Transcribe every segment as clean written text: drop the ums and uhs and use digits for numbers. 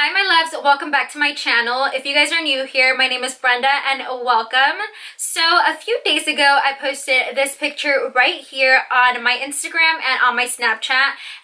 Hi my loves, welcome back to my channel. If you guys are new here, my name is Brenda and welcome. So a few days ago I posted this picture right here on my Instagram and on my Snapchat,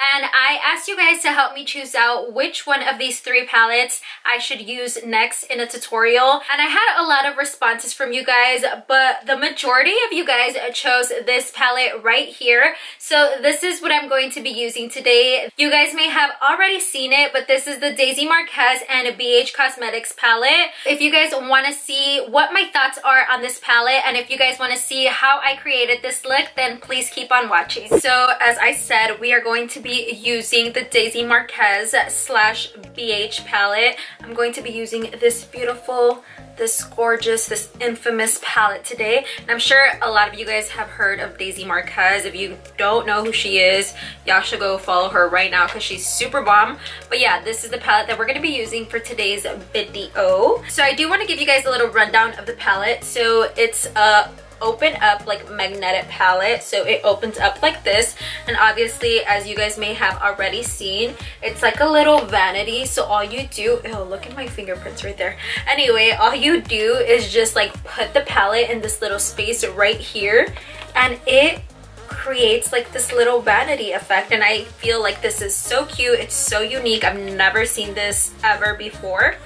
and I asked you guys to help me choose out which one of these three palettes I should use next in a tutorial. And I had a lot of responses from you guys, but the majority of you guys chose this palette right here. So this is what I'm going to be using today. You guys may have already seen it, but this is the Daisy MARQUEZ and BH Cosmetics palette. If you guys want to see what my thoughts are on this palette, and if you guys want to see how I created this look, then please keep on watching. So as I said, we are going to be using the Daisy MARQUEZ slash BH palette. I'm going to be using this beautiful, this gorgeous, this infamous palette today. And I'm sure a lot of you guys have heard of Daisy MARQUEZ. If you don't know who she is, y'all should go follow her right now because she's super bomb. But yeah, this is the palette that we're going to be using for today's video. So I do want to give you guys a little rundown of the palette. So it's a open up like magnetic palette, so it opens up like this, and obviously as you guys may have already seen, it's like a little vanity. So all you do, oh look at my fingerprints right there. Anyway, all you do is just like put the palette in this little space right here, and it creates like this little vanity effect. And I feel like this is so cute, it's so unique. I've never seen this ever before.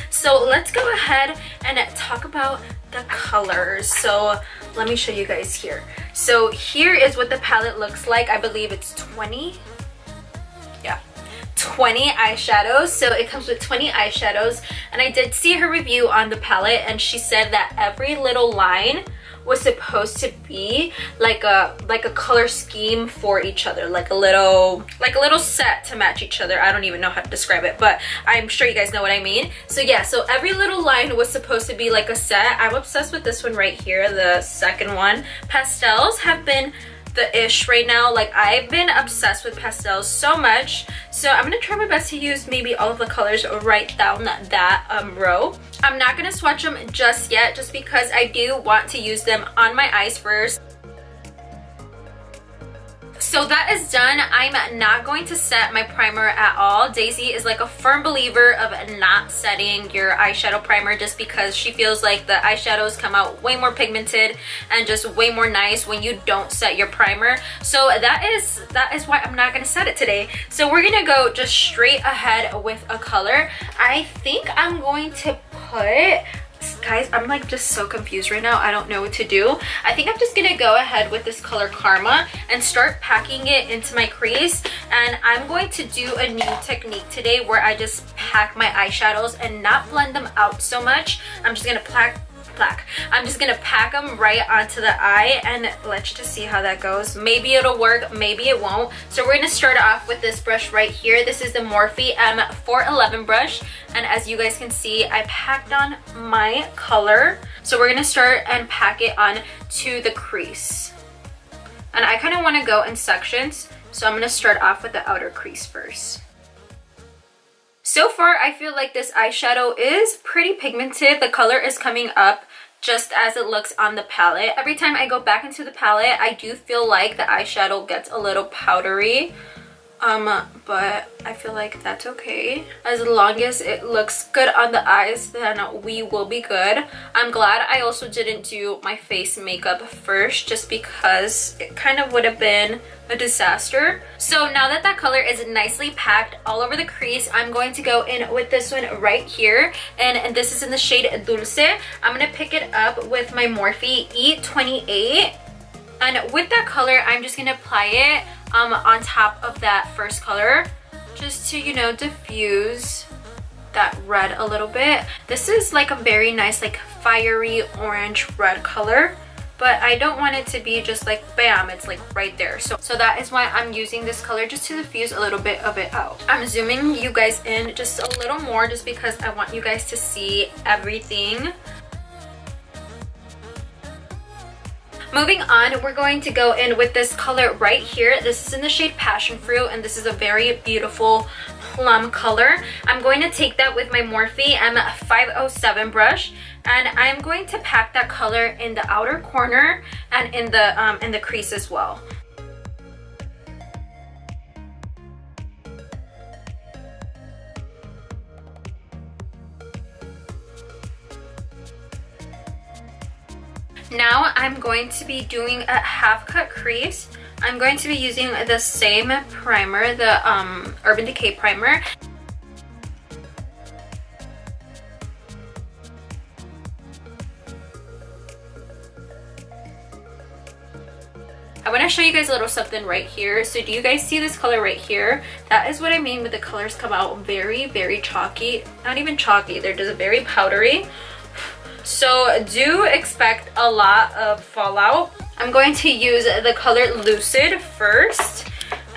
So let's go ahead and talk about the colors. So let me show you guys here. So here is what the palette looks like. I believe it's 20 eyeshadows. So it comes with 20 eyeshadows, and I did see her review on the palette, and she said that every little line was supposed to be like a color scheme for each other, like a little set to match each other. I don't even know how to describe it, but I'm sure you guys know what I mean. So yeah, so every little line was supposed to be like a set. I'm obsessed with this one right here, the second one. Pastels have been the ish right now. Like, I've been obsessed with pastels so much, so I'm gonna try my best to use maybe all of the colors right down that row. I'm not gonna swatch them just yet, just because I do want to use them on my eyes first. So that is done. I'm not going to set my primer at all. Daisy is like a firm believer of not setting your eyeshadow primer, just because she feels like the eyeshadows come out way more pigmented and just way more nice when you don't set your primer. So that is why I'm not going to set it today. So we're going to go just straight ahead with a color. I think I'm going to put... Guys, I'm like just so confused right now. I don't know what to do. I think I'm just gonna go ahead with this color Karma and start packing it into my crease. And I'm going to do a new technique today where I just pack my eyeshadows and not blend them out so much. I'm just gonna I'm just gonna pack them right onto the eye, and let's just see how that goes. Maybe it'll work, maybe it won't. So we're gonna start off with this brush right here. This is the Morphe M411 brush, and as you guys can see, I packed on my color. So we're gonna start and pack it on to the crease. And I kind of want to go in sections, so I'm gonna start off with the outer crease first. So far, I feel like this eyeshadow is pretty pigmented. The color is coming up just as it looks on the palette. Every time I go back into the palette, I do feel like the eyeshadow gets a little powdery. But I feel like that's okay. As long as it looks good on the eyes, then we will be good. I'm glad I also didn't do my face makeup first, just because it kind of would have been a disaster. So now that that color is nicely packed all over the crease, I'm going to go in with this one right here, and this is in the shade Dulce. I'm gonna pick it up with my Morphe E28, and with that color, I'm just gonna apply it on top of that first color, just to, you know, diffuse that red a little bit. This is like a very nice, like fiery orange red color, but I don't want it to be just like bam, it's like right there. So that is why I'm using this color, just to diffuse a little bit of it out. I'm zooming you guys in just a little more, just because I want you guys to see everything. Moving on, we're going to go in with this color right here. This is in the shade Passion Fruit, and this is a very beautiful plum color. I'm going to take that with my Morphe M507 brush, and I'm going to pack that color in the outer corner and in the crease as well. Now I'm going to be doing a half cut crease. I'm going to be using the same primer, the Urban Decay primer. I want to show you guys a little something right here. So do you guys see this color right here? That is what I mean with the colors come out very, very chalky. Not even chalky, they're just very powdery. So do expect a lot of fallout. I'm going to use the color Lucid first.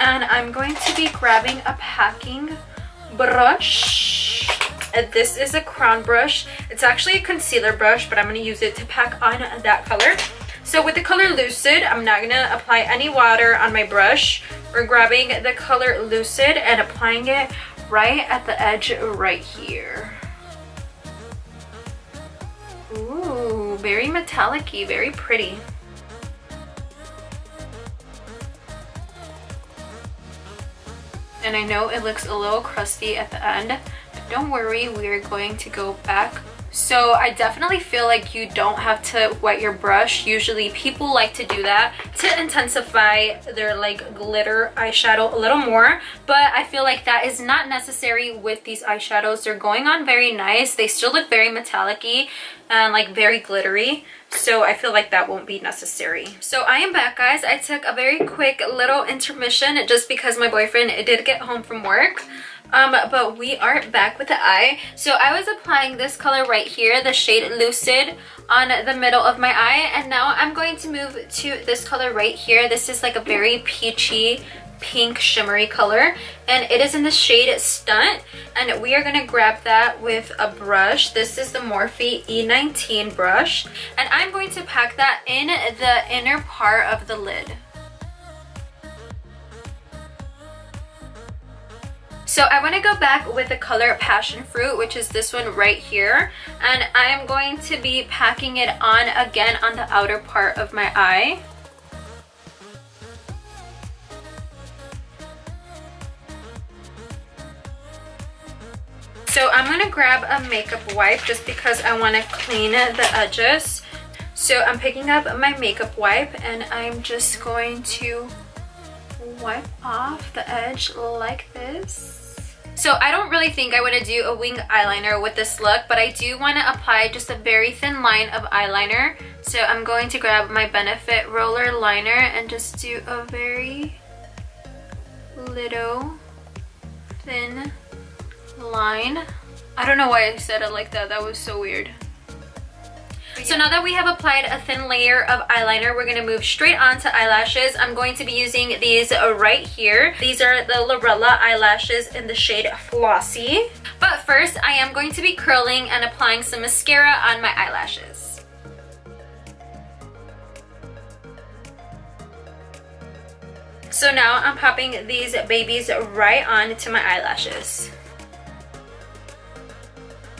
And I'm going to be grabbing a packing brush. This is a crown brush. It's actually a concealer brush, but I'm going to use it to pack on that color. So with the color Lucid, I'm not going to apply any water on my brush. We're grabbing the color Lucid and applying it right at the edge right here. Ooh, very metallic-y, very pretty. And I know it looks a little crusty at the end, but don't worry, we're going to go back. So I definitely feel like you don't have to wet your brush. Usually people like to do that to intensify their like glitter eyeshadow a little more, but I feel like that is not necessary with these eyeshadows. They're going on very nice. They still look very metallic-y and like very glittery, so I feel like that won't be necessary. So I am back, guys. I took a very quick little intermission just because my boyfriend did get home from work. But we are back with the eye. So I was applying this color right here, the shade Lucid, on the middle of my eye, and now I'm going to move to this color right here. This is like a very peachy pink shimmery color, and it is in the shade Stunt, and we are going to grab that with a brush. This is the Morphe E19 brush, and I'm going to pack that in the inner part of the lid. So I want to go back with the color Passion Fruit, which is this one right here, and I'm going to be packing it on again on the outer part of my eye. So I'm going to grab a makeup wipe just because I want to clean the edges. So I'm picking up my makeup wipe and I'm just going to wipe off the edge like this. So I don't really think I want to do a wing eyeliner with this look, but I do want to apply just a very thin line of eyeliner. So I'm going to grab my Benefit roller liner and just do a very little thin line. I don't know why I said it like that. That was so weird. So now that we have applied a thin layer of eyeliner, we're going to move straight on to eyelashes. I'm going to be using these right here. These are the Lorella eyelashes in the shade Flossy. But first, I am going to be curling and applying some mascara on my eyelashes. So now I'm popping these babies right on to my eyelashes.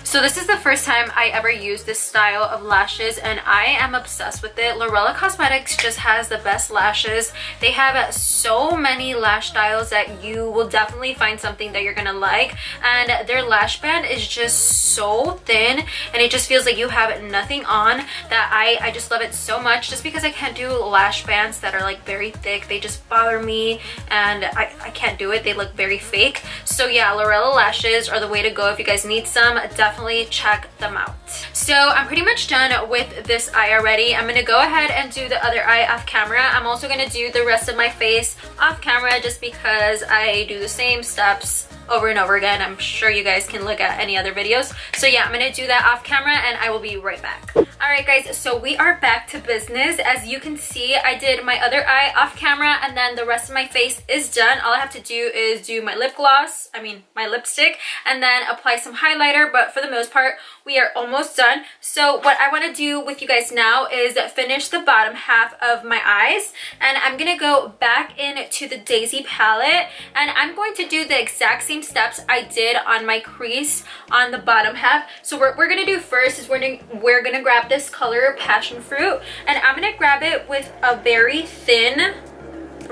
So this is the first time I ever used this style of lashes and I am obsessed with it. Lorella Cosmetics just has the best lashes. They have so many lash styles that you will definitely find something that you're gonna like, and their lash band is just so thin and it just feels like you have nothing on. That I just love it so much, just because I can't do lash bands that are like very thick. They just bother me and I can't do it. They look very fake. So yeah, Lorella lashes are the way to go if you guys need some. Definitely check them out. So I'm pretty much done with this eye already. I'm gonna go ahead and do the other eye off camera. I'm also gonna do the rest of my face off camera just because I do the same steps over and over again. I'm sure you guys can look at any other videos. So yeah, I'm gonna do that off camera and I will be right back. Alright guys, so we are back to business. As you can see, I did my other eye off camera and then the rest of my face is done. All I have to do is do my lip gloss, my lipstick, and then apply some highlighter, but for the most part, we are almost done. So what I want to do with you guys now is finish the bottom half of my eyes, and I'm gonna go back into the Daisy palette and I'm going to do the exact same steps I did on my crease on the bottom half. So what we're gonna do first is we're gonna grab this color Passion Fruit and I'm gonna grab it with a very thin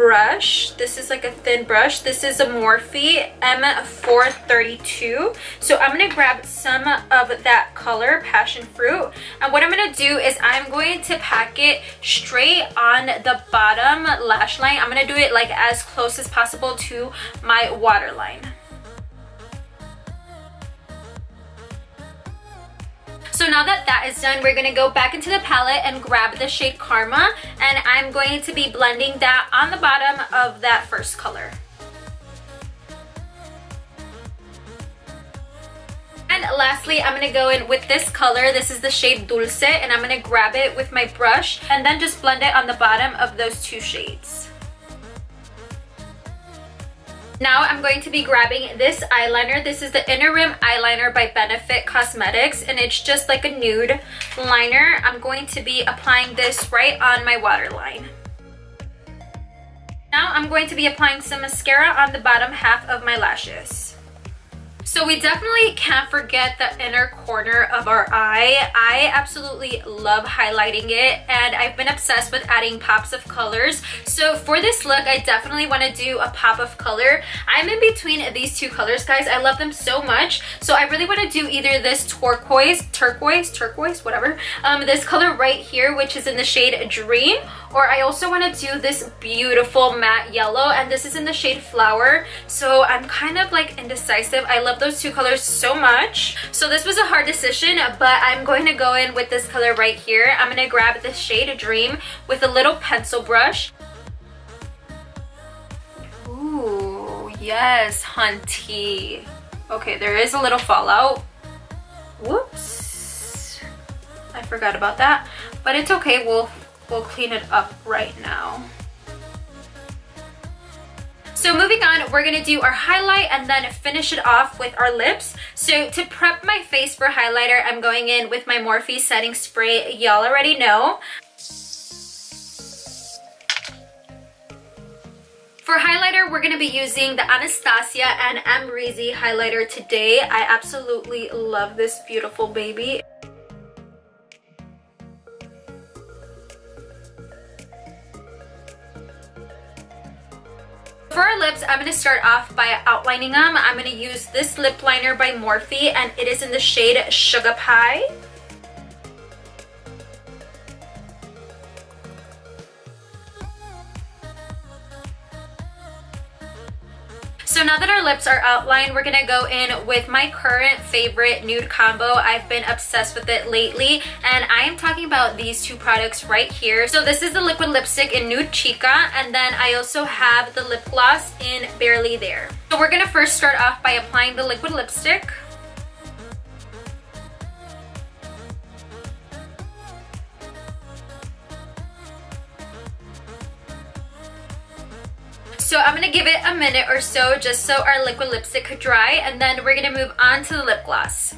brush. This is like a thin brush. This is a Morphe M432. So I'm going to grab some of that color, Passion Fruit. And what I'm going to do is I'm going to pack it straight on the bottom lash line. I'm going to do it like as close as possible to my waterline. So now that that is done, we're going to go back into the palette and grab the shade Karma, and I'm going to be blending that on the bottom of that first color. And lastly, I'm going to go in with this color. This is the shade Dulce, and I'm going to grab it with my brush and then just blend it on the bottom of those two shades. Now I'm going to be grabbing this eyeliner. This is the Inner Rim Eyeliner by Benefit Cosmetics, and it's just like a nude liner. I'm going to be applying this right on my waterline. Now I'm going to be applying some mascara on the bottom half of my lashes. So we definitely can't forget the inner corner of our eye. I absolutely love highlighting it, and I've been obsessed with adding pops of colors. So for this look, I definitely want to do a pop of color. I'm in between these two colors, guys. I love them so much. So I really want to do either this turquoise, whatever. This color right here, which is in the shade Dream, or I also want to do this beautiful matte yellow, and this is in the shade Flower. So I'm kind of like indecisive. I love those two colors so much. So this was a hard decision, but I'm going to go in with this color right here. I'm going to grab the shade Dream with a little pencil brush. Ooh, yes, hunty. Okay, there is a little fallout. Whoops. I forgot about that, but it's okay. We'll clean it up right now. So moving on, we're gonna do our highlight and then finish it off with our lips. So to prep my face for highlighter, I'm going in with my Morphe setting spray. Y'all already know. For highlighter, we're gonna be using the Anastasia and Amrezy highlighter today. I absolutely love this beautiful baby. For our lips, I'm going to start off by outlining them. I'm going to use this lip liner by Morphe, and it is in the shade Sugar Pie. So now that our lips are outlined, we're gonna go in with my current favorite nude combo. I've been obsessed with it lately, and I am talking about these two products right here. So this is the liquid lipstick in Nude Chica, and then I also have the lip gloss in Barely There. So we're gonna first start off by applying the liquid lipstick. So I'm going to give it a minute or so just so our liquid lipstick could dry, and then we're going to move on to the lip gloss.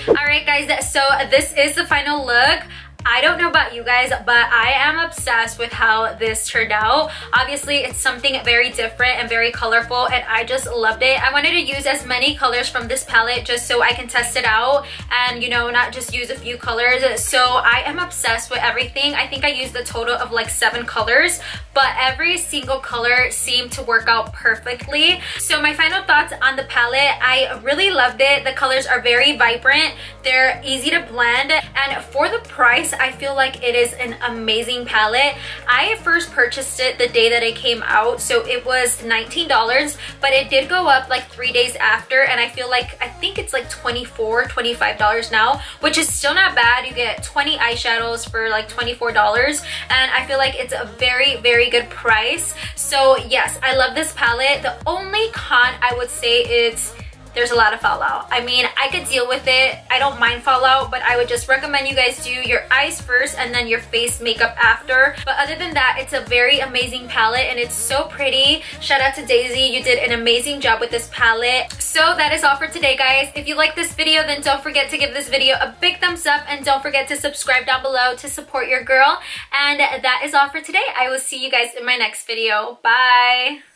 Alright guys, so this is the final look. I don't know about you guys, but I am obsessed with how this turned out. Obviously, it's something very different and very colorful, and I just loved it. I wanted to use as many colors from this palette just so I can test it out and, you know, not just use a few colors. So I am obsessed with everything. I think I used a total of like 7 colors, but every single color seemed to work out perfectly. So my final thoughts on the palette, I really loved it. The colors are very vibrant. They're easy to blend, and for the price, I feel like it is an amazing palette. I first purchased it the day that it came out, so it was $19, but it did go up like 3 days after, and I think it's like $24, $25 now, which is still not bad. You get 20 eyeshadows for like $24, and I feel like it's a very, very good price. So yes, I love this palette. The only con I would say is there's a lot of fallout. I mean, I could deal with it. I don't mind fallout, but I would just recommend you guys do your eyes first and then your face makeup after. But other than that, it's a very amazing palette, and it's so pretty. Shout out to Daisy. You did an amazing job with this palette. So that is all for today, guys. If you like this video, then don't forget to give this video a big thumbs up, and don't forget to subscribe down below to support your girl. And that is all for today. I will see you guys in my next video. Bye!